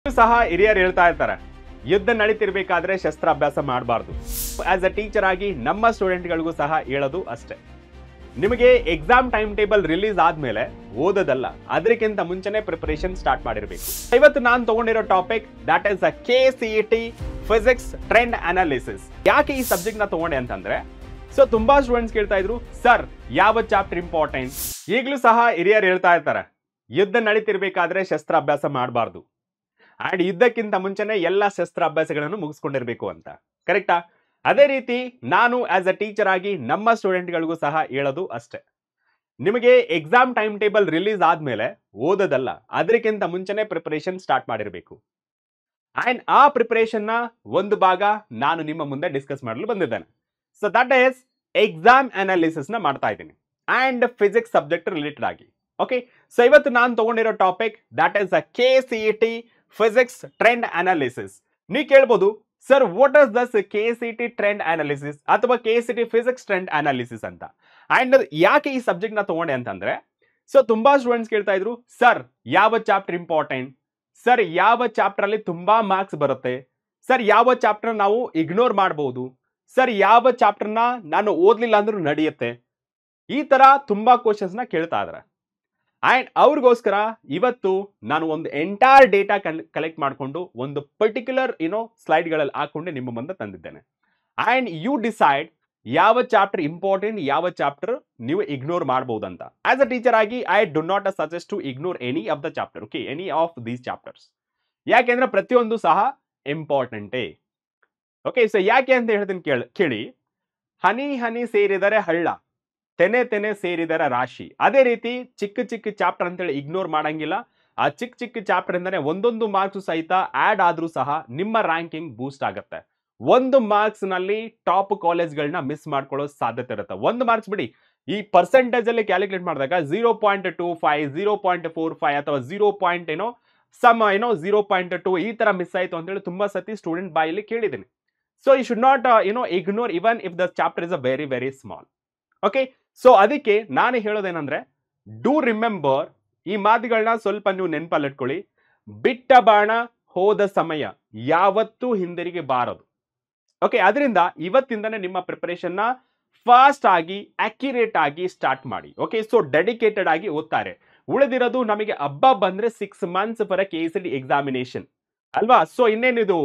ಸಹ ಹಿರಿಯರು ಹೇಳ್ತಾ ಇರ್ತಾರೆ ಯುದ್ಧ ನಡೀತಿರ್ಬೇಕಾದ್ರೆ ಶಸ್ತ್ರಾಭ್ಯಾಸ ಮಾಡಬಾರ್ದು. ಆಸ್ ಅ ಟೀಚರ್ ಆಗಿ ನಮ್ಮ ಸ್ಟೂಡೆಂಟ್ಗಳಿಗೂ ಸಹ ಹೇಳೋದು ಅಷ್ಟೇ. ನಿಮಗೆ ಎಕ್ಸಾಮ್ ಟೈಮ್ ಟೇಬಲ್ ರಿಲೀಸ್ ಆದ್ಮೇಲೆ ಓದೋದಲ್ಲ, ಅದಕ್ಕಿಂತ ಮುಂಚೆನೆ ಪ್ರಿಪರೇಷನ್ ಸ್ಟಾರ್ಟ್ ಮಾಡಿರಬೇಕು. ಇವತ್ತು ನಾನು ತಗೊಂಡಿರೋ topic that is a KCET physics trend analysis. ಯಾಕೆ ಈ ಸಬ್ಜೆಕ್ಟ್ ನ ತಗೊಂಡೆ ಅಂತಂದ್ರೆ, ಸೊ ತುಂಬಾ ಸ್ಟೂಡೆಂಟ್ಸ್ ಕೇಳ್ತಾ ಇದ್ರು, ಸರ್ ಯಾವ ಚಾಪ್ಟರ್ ಇಂಪಾರ್ಟೆಂಟ್. ಈಗಲೂ ಸಹ ಹಿರಿಯರು ಹೇಳ್ತಾ ಇರ್ತಾರೆ ಯುದ್ಧ ನಡೀತಿರ್ಬೇಕಾದ್ರೆ ಶಸ್ತ್ರಾಭ್ಯಾಸ ಮಾಡಬಾರ್ದು ಅಂಡ್ ಯುದ್ಧಕ್ಕಿಂತ ಮುಂಚೆನೆ ಎಲ್ಲ ಶಸ್ತ್ರಾಭ್ಯಾಸಗಳನ್ನು ಮುಗಿಸ್ಕೊಂಡಿರ್ಬೇಕು ಅಂತ. ಕರೆಕ್ಟಾ? ಅದೇ ರೀತಿ ನಾನು ಆಸ್ ಅ ಟೀಚರ್ ಆಗಿ ನಮ್ಮ ಸ್ಟೂಡೆಂಟ್ಗಳಿಗೂ ಸಹ ಹೇಳೋದು ಅಷ್ಟೇ. ನಿಮಗೆ ಎಕ್ಸಾಮ್ ಟೈಮ್ ಟೇಬಲ್ ರಿಲೀಸ್ ಆದ್ಮೇಲೆ ಓದೋದಲ್ಲ, ಅದಕ್ಕಿಂತ ಮುಂಚೆನೆ ಪ್ರಿಪರೇಷನ್ ಸ್ಟಾರ್ಟ್ ಮಾಡಿರಬೇಕು. ಅಂಡ್ ಆ ಪ್ರಿಪರೇಷನ್ ನ ಒಂದು ಭಾಗ ನಾನು ನಿಮ್ಮ ಮುಂದೆ ಡಿಸ್ಕಸ್ ಮಾಡಲು ಬಂದಿದ್ದೇನೆ. So that is exam analysis ನ ಮಾಡ್ತಾ ಇದ್ದೀನಿ ಅಂಡ್ ಫಿಸಿಕ್ಸ್ ಸಬ್ಜೆಕ್ಟ್ ರಿಲೇಟೆಡ್ ಆಗಿ. ಓಕೆ, ಸೊ ಇವತ್ತು ನಾನು ತಗೊಂಡಿರೋ topic that is a KCET physics trend analysis. ನೀವು ಕೇಳ್ಬೋದು, sir what is this KCET trend analysis ಅಥವಾ KCET ಫಿಸಿಕ್ಸ್ ಟ್ರೆಂಡ್ ಅನಾಲಿಸಿಸ್ ಅಂತ. ಅಂಡ್ ಯಾಕೆ ಈ ಸಬ್ಜೆಕ್ಟ್ ನ ತಗೊಂಡೆ ಅಂತಂದ್ರೆ, ಸೊ ತುಂಬಾ ಸ್ಟೂಡೆಂಟ್ಸ್ ಕೇಳ್ತಾ ಇದ್ರು, ಸರ್ ಯಾವ ಚಾಪ್ಟರ್ ಇಂಪಾರ್ಟೆಂಟ್, ಸರ್ ಯಾವ ಚಾಪ್ಟರ್ ಅಲ್ಲಿ ತುಂಬಾ ಮಾರ್ಕ್ಸ್ ಬರುತ್ತೆ, ಸರ್ ಯಾವ ಚಾಪ್ಟರ್ ನಾವು ಇಗ್ನೋರ್ ಮಾಡಬಹುದು, ಸರ್ ಯಾವ ಚಾಪ್ಟರ್ ನ ನಾನು ಓದ್ಲಿಲ್ಲ ಅಂದ್ರೂ ನಡೆಯುತ್ತೆ. ಈ ತರ ತುಂಬಾ ಕ್ವಶನ್ಸ್ ನ ಕೇಳ್ತಾ ಇದಾರೆ. ಅಂಡ್ ಅವ್ರಿಗೋಸ್ಕರ ಇವತ್ತು ನಾನು ಒಂದು ಎಂಟೈರ್ ಡೇಟಾ ಕಲೆಕ್ಟ್ ಮಾಡಿಕೊಂಡು ಒಂದು ಪರ್ಟಿಕ್ಯುಲರ್ ಸ್ಲೈಡ್ಗಳಲ್ಲಿ ಹಾಕೊಂಡು ನಿಮ್ಮ ಮುಂದೆ ತಂದಿದ್ದೇನೆ. ಅಂಡ್ ಯು ಡಿಸೈಡ್ ಯಾವ ಚಾಪ್ಟರ್ ಇಂಪಾರ್ಟೆಂಟ್, ಯಾವ ಚಾಪ್ಟರ್ ನೀವು ಇಗ್ನೋರ್ ಮಾಡಬಹುದಂತ. ಆಸ್ ಅ ಟೀಚರ್ ಆಗಿ I do not suggest to ignore any of the chapter. Okay, any of these chapters. ಯಾಕೆಂದ್ರೆ ಪ್ರತಿಯೊಂದು ಸಹ ಇಂಪಾರ್ಟೆಂಟೇ. ಓಕೆ, ಸೊ ಯಾಕೆ ಅಂತ ಹೇಳ್ತೀನಿ ಕೇಳಿ. ಹನಿ ಹನಿ ಸೇರಿದರೆ ಹಳ್ಳ, ತೆನೆ ತೆನೆ ಸೇರಿದರ ರಾಶಿ. ಅದೇ ರೀತಿ ಚಿಕ್ಕ ಚಿಕ್ಕ ಚಾಪ್ಟರ್ ಅಂತೇಳಿ ಇಗ್ನೋರ್ ಮಾಡಂಗಿಲ್ಲ. ಆ ಚಿಕ್ಕ ಚಿಕ್ಕ ಚಾಪ್ಟರ್ ಇಂದಾನೆ ಒಂದೊಂದು ಮಾರ್ಕ್ಸ್ ಸಹಿತ ಆಡ್ ಆದ್ರೂ ಸಹ ನಿಮ್ಮ ರ್ಯಾಂಕಿಂಗ್ ಬೂಸ್ಟ್ ಆಗುತ್ತೆ. ಒಂದು ಮಾರ್ಕ್ಸ್ ನಲ್ಲಿ ಟಾಪ್ ಕಾಲೇಜ್ಗಳನ್ನ ಮಿಸ್ ಮಾಡ್ಕೊಳ್ಳೋ ಸಾಧ್ಯತೆ ಇರುತ್ತೆ. ಒಂದು ಮಾರ್ಕ್ಸ್ ಬಿಡಿ, ಈ ಪರ್ಸೆಂಟೇಜ್ ಅಲ್ಲಿ ಕ್ಯಾಲ್ಕುಲೇಟ್ ಮಾಡಿದಾಗ 0.25, 0.45 ಅಥವಾ 0.2 ಈ ತರ ಮಿಸ್ ಆಯ್ತು ಅಂತ ಹೇಳಿ ತುಂಬಾ ಸತಿ ಸ್ಟೂಡೆಂಟ್ ಬಾಯಲ್ಲಿ ಕೇಳಿದ್ದೀನಿ. So you should not ignore even if the chapter is a very very small. Okay, so ಅದಕ್ಕೆ ನಾನು ಹೇಳೋದೇನಂದ್ರೆ, ಡೂ ರಿಮೆಂಬರ್, ಈ ಮಾತುಗಳನ್ನ ಸ್ವಲ್ಪ ನೀವು ನೆನಪಲ್ಲಿ ಇಟ್ಕೊಳ್ಳಿ. ಬಿಟ್ಟ ಬಾಣ ಹೋದ ಸಮಯ ಯಾವತ್ತೂ ಹಿಂದಿರುಗಿ ಬಾರದು. ಓಕೆ, ಅದರಿಂದ ಇವತ್ತಿಂದನೇ ನಿಮ್ಮ ಪ್ರಿಪರೇಷನ್ ನ ಫಾಸ್ಟ್ ಆಗಿ ಅಕ್ಯುರೇಟ್ ಆಗಿ ಸ್ಟಾರ್ಟ್ ಮಾಡಿ. ಓಕೆ, ಸೊ ಡೆಡಿಕೇಟೆಡ್ ಆಗಿ ಓದ್ತಾರೆ. ಉಳಿದಿರೋದು ನಮಗೆ ಹಬ್ಬ ಬಂದ್ರೆ 6 months ಫಾರ್ KCET ಎಕ್ಸಾಮಿನೇಷನ್ ಅಲ್ವಾ. ಸೊ ಇನ್ನೇನಿದು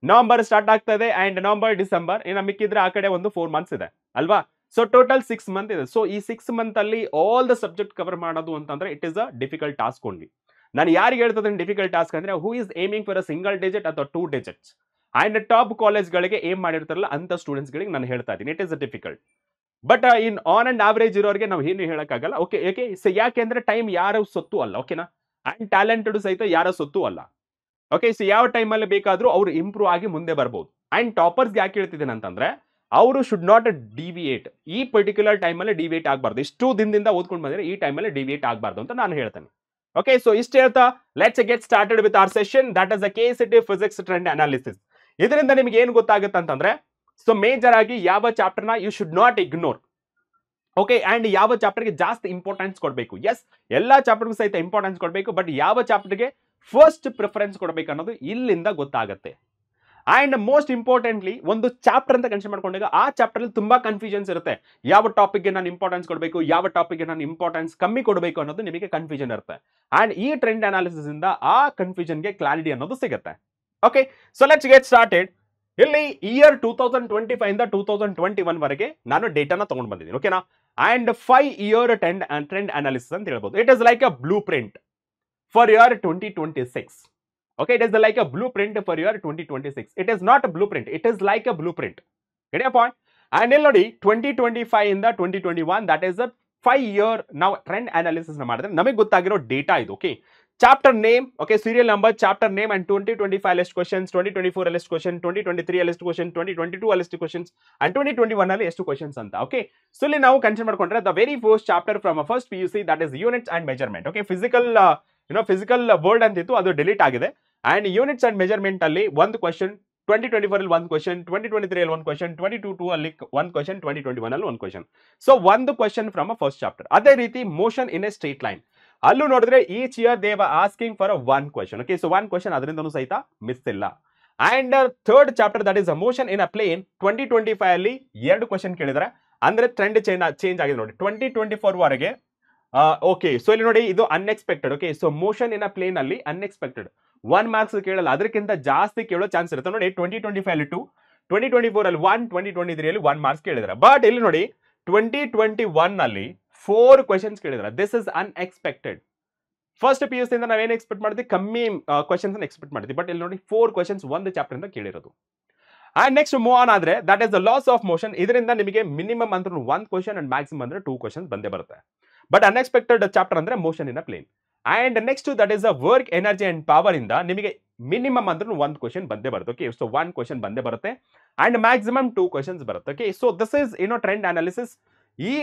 ನವೆಂಬರ್ ಸ್ಟಾರ್ಟ್ ಆಗ್ತದೆ ಅಂಡ್ ನವೆಂಬರ್ ಡಿಸೆಂಬರ್ ಇನ್ನು ಮಿಕ್ಕಿದ್ರೆ ಆ ಕಡೆ ಒಂದು 4 months ಇದೆ ಅಲ್ವಾ. ಸೊ ಟೋಟಲ್ 6 months ಇದೆ. ಸೊ ಈ 6 months ಅಲ್ಲಿ ಆಲ್ ದ ಸಬ್ಜೆಕ್ಟ್ ಕವರ್ ಮಾಡೋದು ಅಂತಂದ್ರೆ it is a difficult task only. ನಾನು ಯಾರಿಗೆ ಹೇಳ್ತದೆ ಡಿಫಿಕಲ್ಟ್ ಟಾಸ್ಕ್ ಅಂದ್ರೆ, who is aiming for a single digit ಅಥವಾ 2 digits ಅಂಡ್ ಟಾಪ್ ಕಾಲೇಜ್ಗಳಿಗೆ ಏಮ್ ಮಾಡಿರ್ತಾರಲ್ಲ ಅಂತ ಸ್ಟೂಡೆಂಟ್ಸ್ ಗಳಿಗೆ ನಾನು ಹೇಳ್ತಾ ಇದ್ದೀನಿ, it is a difficult. But in on and average ಇರೋರಿಗೆ ನಾವು ಏನು ಹೇಳಕ್ಕಾಗಲ್ಲ. ಓಕೆ ಓಕೆ, ಸೊ ಯಾಕೆಂದ್ರೆ ಟೈಮ್ ಯಾರು ಸೊತ್ತು ಅಲ್ಲ. ಓಕೆನಾ, ಅಂಡ್ ಟ್ಯಾಲೆಂಟೆಡ್ ಸಹಿತ ಯಾರ ಸೊತ್ತು ಅಲ್ಲ. ಓಕೆ, ಸೊ ಯಾವ ಟೈಮಲ್ಲಿ ಬೇಕಾದ್ರೂ ಅವ್ರು ಇಂಪ್ರೂವ್ ಆಗಿ ಮುಂದೆ ಬರ್ಬೋದು. ಅಂಡ್ ಟಾಪರ್ಸ್ ಯಾಕೆ ಹೇಳ್ತಿದ್ದೇನೆ ಅಂತಂದ್ರೆ, ಅವರು ಶುಡ್ ನಾಟ್ ಡಿವಿಯೇಟ್. ಈ ಪರ್ಟಿಕ್ಯುಲರ್ ಟೈಮಲ್ಲಿ ಡಿವಿಯೇಟ್ ಆಗಬಾರ್ದು. ಇಷ್ಟು ದಿನದಿಂದ ಓದ್ಕೊಂಡು ಬಂದ್ರೆ ಈ ಟೈಮಲ್ಲಿ ಡಿವಿಯೇಟ್ ಆಗಬಾರ್ದು ಅಂತ ನಾನು ಹೇಳ್ತೇನೆ. ಓಕೆ, ಸೊ ಇಷ್ಟು ಹೇಳ್ತಾ let's get started with our session that is a KCET physics trend analysis. ಇದರಿಂದ ನಿಮಗೆ ಏನು ಗೊತ್ತಾಗುತ್ತೆ ಅಂತಂದ್ರೆ, ಸೊ ಮೇಜರ್ ಆಗಿ ಯಾವ ಚಾಪ್ಟರ್ನ you should not ignore. Okay, and ಯಾವ ಚಾಪ್ಟರ್ಗೆ ಜಾಸ್ತಿ ಇಂಪಾರ್ಟೆನ್ಸ್ ಕೊಡಬೇಕು. ಎಸ್, ಎಲ್ಲಾ ಚಾಪ್ಟರ್ಗೂ ಸಹಿತ ಇಂಪಾರ್ಟೆನ್ಸ್ ಕೊಡಬೇಕು, ಬಟ್ ಯಾವ ಚಾಪ್ಟರ್ಗೆ ಫಸ್ಟ್ ಪ್ರಿಫರೆನ್ಸ್ ಕೊಡಬೇಕು ಅನ್ನೋದು ಇಲ್ಲಿಂದ ಗೊತ್ತಾಗುತ್ತೆ. ಅಂಡ್ ಮೋಸ್ಟ್ ಇಂಪಾರ್ಟೆಂಟ್ಲಿ, ಒಂದು ಚಾಪ್ಟರ್ ಅಂತ ಕನ್ಸಿಡರ್ ಮಾಡ್ಕೊಂಡಾಗ ಆ ಚಾಪ್ಟರ್ ಅಲ್ಲಿ ತುಂಬಾ ಕನ್ಫ್ಯೂಷನ್ಸ್ ಇರುತ್ತೆ. ಯಾವ ಟಾಪಿಕ್ಗೆ ನಾನು ಇಂಪಾರ್ಟೆನ್ಸ್ ಕೊಡಬೇಕು, ಯಾವ ಟಾಪಿಕ್ಗೆ ನಾನು ಇಂಪಾರ್ಟೆನ್ಸ್ ಕಮ್ಮಿ ಕೊಡಬೇಕು ಅನ್ನೋದು ನಿಮಗೆ ಕನ್ಫ್ಯೂಷನ್ ಇರುತ್ತೆ. ಅಂಡ್ ಈ ಟ್ರೆಂಡ್ ಅನಾಲಿಸಿಸ್ ಇಂದ ಆ ಕನ್ಫ್ಯೂಷನ್ಗೆ ಕ್ಲಾರಿಟಿ ಅನ್ನೋದು ಸಿಗುತ್ತೆ. Okay, so let's get started. ಇಲ್ಲಿ ಇಯರ್ 2025 ಇಂದ 2021 ವರೆಗೆ ನಾನು ಡೇಟಾನ ತಗೊಂಡು ಬಂದಿದ್ದೀನಿ. ಓಕೆನಾ, ಅಂಡ್ 5 year ಟ್ರೆಂಡ್ ಅನಾಲಿಸಿಸ್ ಅಂತ ಹೇಳ್ಬೋದು. It is like a blue print for year 2026. Okay, it is like a blueprint for your 2026. It is not a blueprint, it is like a blueprint. Get your point? And ಇಲ್ಲಿ ನೋಡಿ 2025 ಇಂದ 2021 that is a 5 year ನಾವು trend analysis ನ ಮಾಡಿದ್ರೆ ನಮಗೆ ಗೊತ್ತಾಗಿರೋ data ಇದು. Okay, chapter name, okay, serial number, chapter name and 2025 ಅಲ್ಲಿ ಎಷ್ಟು ಕ್ವಶನ್ಸ್, 2024 ಅಲ್ಲಿ ಎಷ್ಟು ಕ್ವಶನ್, 2023 ಅಲ್ಲಿ ಎಷ್ಟು ಕ್ವಶನ್, 2022 ಅಲ್ಲಿ ಎಷ್ಟು ಕ್ವಶನ್ಸ್ ಅಂಡ್ 2021 ಅಲ್ಲಿ ಎಷ್ಟು ಕ್ವಶನ್ಸ್ ಅಂತ. ಓಕೆ, ಸೊ ಇಲ್ಲಿ ನಾವು ಕನ್ಸಿಡರ್ ಮಾಡ್ಕೊಂಡ್ರೆ the very first chapter from first PUC that is units and measurement. Okay, physical word ಅಂತಿತ್ತು, ಅದು ಡಿಲೀಟ್ ಆಗಿದೆ. ಅಂಡ್ ಯೂನಿಟ್ಸ್ ಅಂಡ್ ಮೆಜರ್ಮೆಂಟ್ ಅಲ್ಲಿ ಒಂದು ಕ್ವಶನ್, 2024 ಅಲ್ಲಿ ಒಂದು ಕ್ವಶನ್, 2023 ಅಲ್ಲಿ ಒಂದು ಕ್ವಶನ್, 2022 ಅಲ್ಲಿ ಒಂದು ಕ್ವಶನ್, 2021 ಅಲ್ಲಿ ಒಂದು ಕ್ವಶನ್. ಸೊ ಒಂದು question from a first chapter. ಅದೇ ರೀತಿ motion in a straight line, ಅಲ್ಲೂ ನೋಡಿದ್ರೆ each year they are asking for one question. Okay, so one question ಅದರಿಂದನೂ ಸಹಿತ ಮಿಸ್ ಇಲ್ಲ. And third chapter that is motion in a plane 2025 ಅಲ್ಲಿ 2 question ಕೇಳಿದ್ರೆ, ಅಂದ್ರೆ ಟ್ರೆಂಡ್ ಚೇಂಜ್ ಆಗಿದೆ ನೋಡಿ 2024 ವರೆಗೆ. ಓಕೆ, ಸೊ ಇಲ್ಲಿ ನೋಡಿ ಇದು unexpected. Okay, so motion in a plane ಅಲ್ಲಿ ಅನ್ಎಕ್ಸ್ಪೆಕ್ಟೆಡ್ 1 ಮಾರ್ಕ್ಸ್ ಕೇಳಲ್ಲ, ಅದಕ್ಕಿಂತ ಜಾಸ್ತಿ ಕೇಳೋ ಚಾನ್ಸ್ ಇರುತ್ತೆ ನೋಡಿ. 2025 ಅಲ್ಲಿ 2, 2024 ಅಲ್ಲಿ 1, 2023 ಅಲ್ಲಿ 1 ಮಾರ್ಕ್ಸ್ ಕೇಳಿದ್ರೆ. ಬಟ್ ಇಲ್ಲಿ ನೋಡಿ 2021 ಅಲ್ಲಿ 4 ಕ್ವೆಶನ್ಸ್ ಕೇಳಿದ್ರೆ. This is unexpected. First PUC ಇಂದ ನಾವೇನು ಎಕ್ಸ್ಪೆಕ್ಟ್ ಮಾಡಿದ್ವಿ, ಕಮ್ಮಿ ಕ್ವೆಶನ್ಸ್ ಎಕ್ಸ್ಪೆಕ್ಟ್ ಮಾಡಿದ್ವಿ. ಬಟ್ ಇಲ್ಲಿ ನೋಡಿ 4 ಕ್ವೆಶನ್ಸ್ ಒಂದು ಚಾಪ್ಟರ್ ಇಂದ ಕೇಳಿರೋದು. ಅಂಡ್ ನೆಕ್ಸ್ಟ್ ಮೂವ್ ಆನ್ ಆದ್ರೆ that is the loss of motion. ಇದರಿಂದ ನಿಮಗೆ ಮಿನಿಮಮ್ ಅಂದ್ರೆ 1 ಕ್ವೆಶನ್ ಅಂಡ್ ಮ್ಯಾಕ್ಸಿಮಮ್ ಅಂದ್ರೆ 2 ಕ್ವೆಶನ್ಸ್ ಬಂದೇ ಬರುತ್ತೆ. ಬಟ್ ಅನ್ಎಕ್ಸ್ಪೆಕ್ಟೆಡ್ ಚಾಪ್ಟರ್ ಅಂದ್ರೆ motion in a plane. And next that is a work energy and power ಇಂದ ನಿಮಗೆ ಮಿನಿಮಮ್ ಅಂದ್ರೆ 1 ಕ್ವೆಶನ್ ಬಂದೇ ಬರುತ್ತೆ. ಓಕೆ, ಸೊ 1 ಕ್ವೆಶನ್ ಬಂದೇ ಬರುತ್ತೆ ಅಂಡ್ ಮ್ಯಾಕ್ಸಿಮಮ್ 2 ಕ್ವೆಶನ್ಸ್ ಬರುತ್ತೆ. Okay, so this is trend analysis. ಈ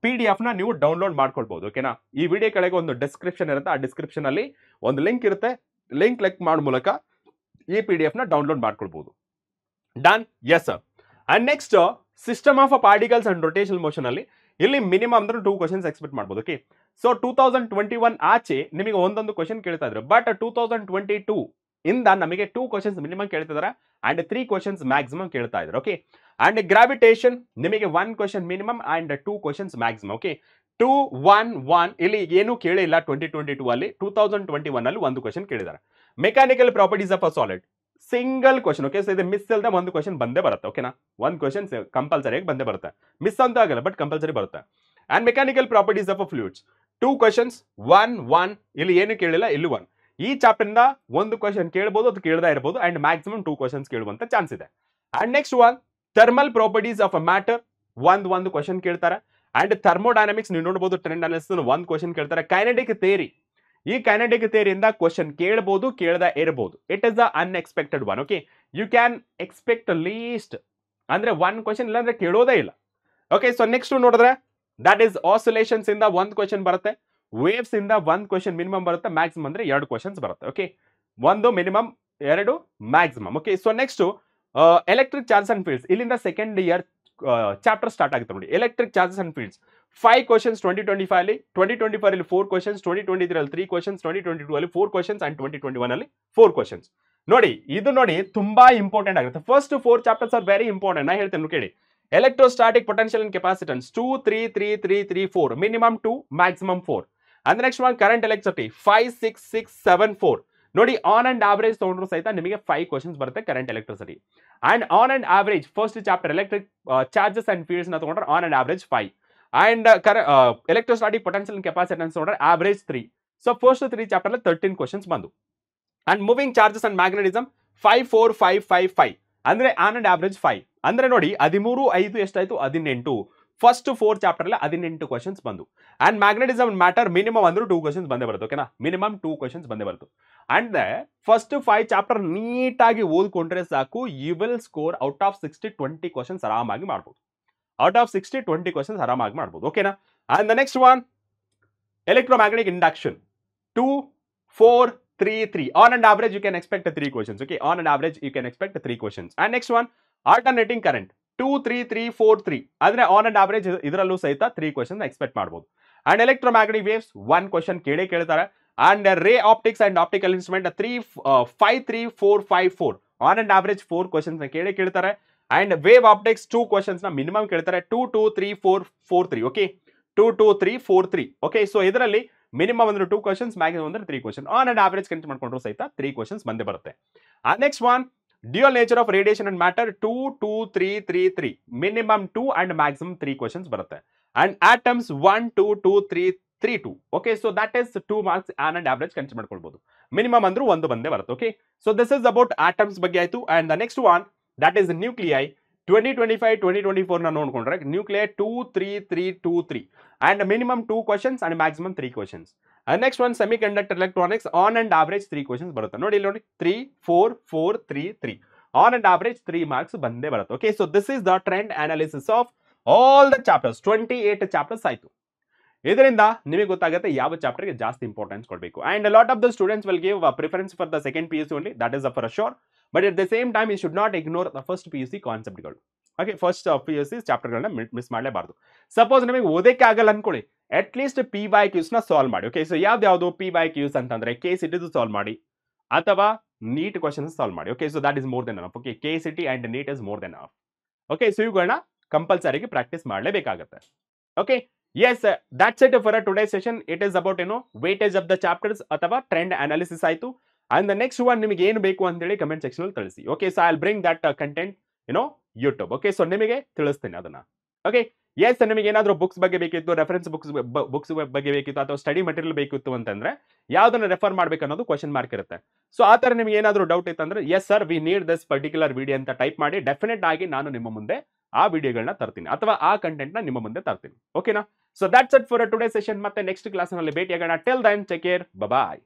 PDF ನ ನೀವು ಡೌನ್ಲೋಡ್ ಮಾಡ್ಕೊಳ್ಬಹುದು. ಓಕೆನಾ, ಈ ವಿಡಿಯೋ ಕೆಳಗೆ ಒಂದು ಡಿಸ್ಕ್ರಿಪ್ಷನ್ ಇರುತ್ತೆ, ಆ ಡಿಸ್ಕ್ರಿಪ್ಷನ್ ಅಲ್ಲಿ ಒಂದು ಲಿಂಕ್ ಇರುತ್ತೆ. ಲಿಂಕ್ ಕ್ಲಿಕ್ ಮಾಡೋ ಮೂಲಕ ಈ PDF ನ ಡೌನ್ಲೋಡ್ ಮಾಡ್ಕೊಳ್ಬಹುದು. Done? Yes sir. And next system of particles and rotational motion ಅಲ್ಲಿ ಇಲ್ಲಿ ಮಿನಿಮಮ್ ಅಂದ್ರೆ 2 ಕ್ವೆಶನ್ಸ್ ಎಕ್ಸ್ಪೆಕ್ಟ್ ಮಾಡಬಹುದು. ಓಕೆ, ಸೊ 2021 ಆಚೆ ನಿಮಗೆ ಒಂದೊಂದು ಕ್ವೆಶನ್ ಕೇಳ್ತಾ ಇದ್ರು. ಬಟ್ 2022 ಇಂದ ನಮಗೆ 2 ಕ್ವೆಶನ್ಸ್ ಮಿನಿಮಮ್ ಕೇಳ್ತಿದ್ದಾರೆ ಅಂಡ್ 3 ಕ್ವೆಶನ್ಸ್ ಮ್ಯಾಕ್ಸಿಮಮ್ ಕೇಳ್ತಾ ಇದ್ದಾರೆ. ಓಕೆ, ಅಂಡ್ ಗ್ರಾವಿಟೇಷನ್ ನಿಮಗೆ 1 question minimum and 2 questions maximum. Okay, 2, 1, 1 ಇಲ್ಲಿ ಏನು ಕೇಳಿಲ್ಲ 2022 ಅಲ್ಲಿ. 2021 ಅಲ್ಲಿ 1 ಕ್ವೆಶನ್ ಕೇಳಿದ್ದಾರೆ. Mechanical properties of a solid single question. Okay, so ಇದು ಮಿಸ್ ಇಲ್ಲದೆ 1 ಕ್ವೆಶನ್ ಬಂದೇ ಬರುತ್ತೆ. ಓಕೆನಾ, 1 ಕ್ವೆಶನ್ ಕಂಪಲ್ಸರಿಯಾಗಿ ಬಂದೇ ಬರುತ್ತೆ. ಮಿಸ್ ಅಂತ ಆಗಲ್ಲ, ಬಟ್ ಕಂಪಲ್ಸರಿ ಬರುತ್ತೆ. And mechanical properties of a fluids 2 questions 1, 1 ಇಲ್ಲಿ ಏನು ಕೇಳಿಲ್ಲ, ಇಲ್ಲಿ 1. ಈ ಚಾಪ್ಟರ್ ಇಂದ 1 ಕ್ವೆಶನ್ ಕೇಳಬಹುದು, ಅದು ಕೇಳದೇ ಇರಬಹುದು ಅಂಡ್ ಮ್ಯಾಕ್ಸಿಮಮ್ 2 ಕ್ವೆಶನ್ಸ್ ಕೇಳುವಂತ ಚಾನ್ಸ್ ಇದೆ. And next one thermal properties of a matter ಒಂದು ಕ್ವೆಶನ್ ಕೇಳ್ತಾರೆ. ಅಂಡ್ ಥರ್ಮೋಡೈನಮಿಕ್ಸ್ ನೀವು ನೋಡಬಹುದು, ಟ್ರೆಂಡ್ ಅನಾಲಿಸಿಸ್ 1 ಕ್ವೆಶನ್ ಕೇಳ್ತಾರೆ. ಕೈನೆಟಿಕ್ ಥಿಯರಿ, ಈ ಕೈನೆಟಿಕ್ ಥಿಯರಿಯಿಂದ ಕ್ವೆಶನ್ ಕೇಳಬಹುದು, ಕೇಳದೇ ಇರಬಹುದು. It is the unexpected one. Okay, you can expect least ಅಂದ್ರೆ 1 ಕ್ವೆಶನ್ ಇಲ್ಲ ಅಂದ್ರೆ ಕೇಳೋದೇ ಇಲ್ಲ. ಓಕೆ, ಸೊ ನೆಕ್ಸ್ಟ್ ನೋಡಿದ್ರೆ ದಟ್ ಇಸ್ ಆಸಿಲೇಷನ್ಸ್ ಇಂದ 1 ಕ್ವೆಶನ್ ಬರುತ್ತೆ. ವೇವ್ಸ್ ಇಂದ 1 ಕ್ವೆಶನ್ ಮಿನಿಮಮ್ ಬರುತ್ತೆ, ಮ್ಯಾಕ್ಸಿಮಮ್ ಅಂದ್ರೆ 2 ಕ್ವೆಶನ್ಸ್ ಬರುತ್ತೆ. Okay, 1 minimum 2 maximum. Okay, so next electric charges and fields ಇಲ್ಲಿಂದ ಸೆಕೆಂಡ್ ಇಯರ್ ಚಾಪ್ಟರ್ ಸ್ಟಾರ್ಟ್ ಆಗುತ್ತೆ ನೋಡಿ. Electric charges and fields 5 questions 2025 ಅಲ್ಲಿ, 2024 ಅಲ್ಲಿ 4 ಕ್ವೆಶನ್ಸ್, 2023 ಅಲ್ಲಿ 3 ಕ್ವೆಶನ್ಸ್, 2022 ಅಲ್ಲಿ 4 ಕ್ವೆಶನ್ಸ್ ಅಂಡ್ 2021 ಅಲ್ಲಿ 4 ಕ್ವೆಶನ್ಸ್. ನೋಡಿ ಇದು ನೋಡಿ ತುಂಬಾ ಇಂಪಾರ್ಟೆಂಟ್ ಆಗುತ್ತೆ. First 4 chapters are very important. ನಾ ಹೇಳ್ತೇನೆ ಕೇಳಿ. Electrostatic potential and capacitance 2, 3, 3, 3, 3, 4 minimum 2 maximum 4. And next one current electricity 5, 6, 6, 7, 4 ನೋಡಿ. ಆನ್ ಅಂಡ್ ಆವರೇಜ್ ತಗೊಂಡ್ರು ಸಹಿತ ನಿಮಗೆ 5 ಕ್ವೆಶನ್ಸ್ ಬರುತ್ತೆ current electricity. And on and average first chapter electric charges and fields ನ ತಗೊಂಡ್ರೆ on and average 5 and electrostatic potential and capacitance ತಗೊಂಡ್ರೆ average 3. So first 3 chapter ಅಲ್ಲಿ 13 questions ಬಂದು. And moving charges and magnetism 5, 4, 5, 5, 5 ಅಂದ್ರೆ on and average 5 ಅಂದ್ರೆ ನೋಡಿ 13, 5 ಎಷ್ಟಾಯ್ತು 18. First 4 chapter ಅಲ್ಲಿ 18 ಕ್ವೆಶನ್ಸ್ ಬಂದು. ಅಂಡ್ ಮ್ಯಾಗ್ನೆಟಿಸಮ್ ಮ್ಯಾಟರ್ ಮಿನಿಮಮ್ ಅಂದ್ರೆ 2 ಕ್ವೆಶನ್ಸ್ ಬಂದೇ ಬರುತ್ತೆ. ಓಕೆನಾ, ಮಿನಿಮಮ್ 2 ಕ್ವೆಶನ್ಸ್ ಬಂದೇ ಬರುತ್ತೆ. ಅಂಡ್ ಫಸ್ಟ್ 5 ಚಾಪ್ಟರ್ ನೀಟಾಗಿ ಓದ್ಕೊಂಡ್ರೆ ಸಾಕು, you will score out of 60 20 questions ಆರಾಮಾಗಿ ಮಾಡ್ಬೋದು. ಔಟ್ ಆಫ್ 60 20 ಕ್ವೆಶನ್ಸ್ ಆರಾಮಾಗಿ ಮಾಡ್ಬೋದು. ಓಕೆನಾ. And the next one electromagnetic induction 2, 4, 3, 3 on and average you can expect 3 questions. Okay, on and average you can expect 3 questions. And next one alternating current 2, 3, 3, 4, 3 ಅಂದ್ರೆ on and average ಇದರಲ್ಲೂ ಸಹಿತ 3 question expect ಮಾಡಬಹುದು. And electromagnetic waves 1 question ಕೇಳ್ತಾರೆ. And ರೇ optics and optical instrument 5, 3, 4, 5, 4 on and average 4 questions ಕೇಳ್ತಾರೆ. And wave optics 2 questions ನ minimum ಕೇಳ್ತಾರೆ. 2, 2, 3, 4, 4, 3 okay, 2, 2, 3, 4, 3 okay. So ಇದರಲ್ಲಿ ಮಿನಿಮಮ್ ಅಂದ್ರೆ 2 ಕ್ವೆಶನ್ಸ್, ಮ್ಯಾಕ್ಸಿಮಮ್ ಅಂದ್ರೆ 3 ಕ್ವೆಶನ್. ಆನ್ ಅಂಡ್ ಆವರೇಜ್ ಕಂಟ್ ಮಾಡ್ಕೊಂಡ್ರು ಸಹಿತ 3 ಕ್ವೆಶನ್ಸ್ ಬಂದೇ ಬರುತ್ತೆ. Next one dual nature of radiation and matter 2, 2, 3, 3, 3 minimum 2 and maximum 3 questions ಬರುತ್ತೆ. And atoms 1, 2, 2, 3, 3, 2 okay. So that is 2 marks on and average consider ಮಾಡ್ಕೊಳ್ಬಹುದು. Minimum ಅಂದ್ರೂ 1 ಬಂದೇ ಬರುತ್ತೆ. Okay, so this is about atoms ಬಗ್ಗೆ ಆಯ್ತು. And the next one that is nuclei 2025 2024 ನ ನೋಡ್ಕೊಂಡ್ರೆ nuclear 2, 3, 3, 2, 3 and minimum 2 questions and maximum 3 questions. Next one semi conductor electronics on and average 3 questions ಬರುತ್ತೆ. ನೋಡಿ ಇಲ್ಲಿ ನೋಡಿ 3, 4, 4, 3, 3 ಆನ್ ಅಂಡ್ ಆವರೇಜ್ 3 ಮಾರ್ಕ್ಸ್ ಬಂದೇ ಬರುತ್ತೆ. Okay, so this is the trend analysis of all the chapters. 28 chapters ಆಯ್ತು. ಇದರಿಂದ ನಿಮಗೆ ಗೊತ್ತಾಗುತ್ತೆ ಯಾವ ಚಾಪ್ಟರ್ಗೆ ಜಾಸ್ತಿ ಇಂಪಾರ್ಟೆನ್ಸ್ ಕೊಡಬೇಕು. And lot of the students will give preference for the second PUC only, that is for sure. But at the same time you should not ignore the first PUC ಕಾನ್ಸೆಪ್ಟ್ಗಳು. Okay, first PUC ಚಾಪ್ಟರ್ಗಳನ್ನ miss ಮಾಡಲೇಬಾರ್ದು. Suppose ನಿಮಗೆ ಓದಕ್ಕೆ ಆಗಲ್ಲ ಅನ್ಕೊಳ್ಳಿ, at least PYQs ನ solve ಮಾಡಿ. Okay, so ಯಾವ್ದು PYQs ಅಂತಂದ್ರೆ KCT ಸಾಲ್ವ್ ಮಾಡಿ ಅಥವಾ ನೀಟ್ ಕ್ವಶನ್ಸ್ ಸಾಲ್ವ್ ಮಾಡಿ. Okay, so that is more than enough. Okay, KCT and NEET is more than enough. Okay, so ಇವುಗಳನ್ನ ಕಂಪಲ್ಸರಿಗೆ ಪ್ರಾಕ್ಟೀಸ್ ಮಾಡಲೇಬೇಕಾಗುತ್ತೆ. Okay, yes, that's it for today session. It is about weightage of the chapters ಅಥವಾ trend analysis ಆಯ್ತು. And the next one ನಿಮಗೆ ಏನು ಬೇಕು ಅಂತ ಹೇಳಿ ಕಮೆಂಟ್ ಸೆಕ್ಷನ್ ಅಲ್ಲಿ ತಿಳಿಸಿ. Okay, so I will bring that content YouTube. Okay, so ನಿಮಗೆ ತಿಳಿಸ್ತೀನಿ ಅದನ್ನ. ಓಕೆ, ಎಸ್, ನಿಮಗೆ ಏನಾದರೂ ಬುಕ್ಸ್ ಬಗ್ಗೆ ಬೇಕಿತ್ತು, ರೆಫರೆನ್ಸ್ ಬುಕ್ಸ್ ಬಗ್ಗೆ ಬೇಕಿತ್ತು ಅಥವಾ ಸ್ಟಡಿ ಮಟೀರಿಯಲ್ ಬೇಕಿತ್ತು ಅಂತಂದ್ರೆ ಯಾವ್ದನ್ನ ರೆಫರ್ ಮಾಡ್ಬೇಕು ಅನ್ನೋದು ಕ್ವಶನ್ ಮಾರ್ಕ್ ಇರುತ್ತೆ. ಸೊ ಆ ತರ ನಿಮಗೆ ಏನಾದರೂ ಡೌಟ್ ಇತ್ತಂದ್ರೆ yes sir we need this particular video ಅಂತ ಟೈಪ್ ಮಾಡಿ, ಡೆಫಿನೆಟ್ ಆಗಿ ನಾನು ನಿಮ್ಮ ಮುಂದೆ ಆ ವಿಡಿಯೋಗಳನ್ನ ತರ್ತೀನಿ ಅಥವಾ ಆ ಕಂಟೆಂಟ್ ನ ನಿಮ್ಮ ಮುಂದೆ ತರ್ತೀನಿ. ಓಕೆನಾ? So that's it for today session. ಮತ್ತೆ ನೆಕ್ಸ್ಟ್ ಕ್ಲಾಸ್ ನಲ್ಲಿ ಭೇಟಿಯಾಗೋಣ. ಟಿಲ್ ದೆನ್ ಟೇಕ್ ಕೇರ್, ಬಾಯ್.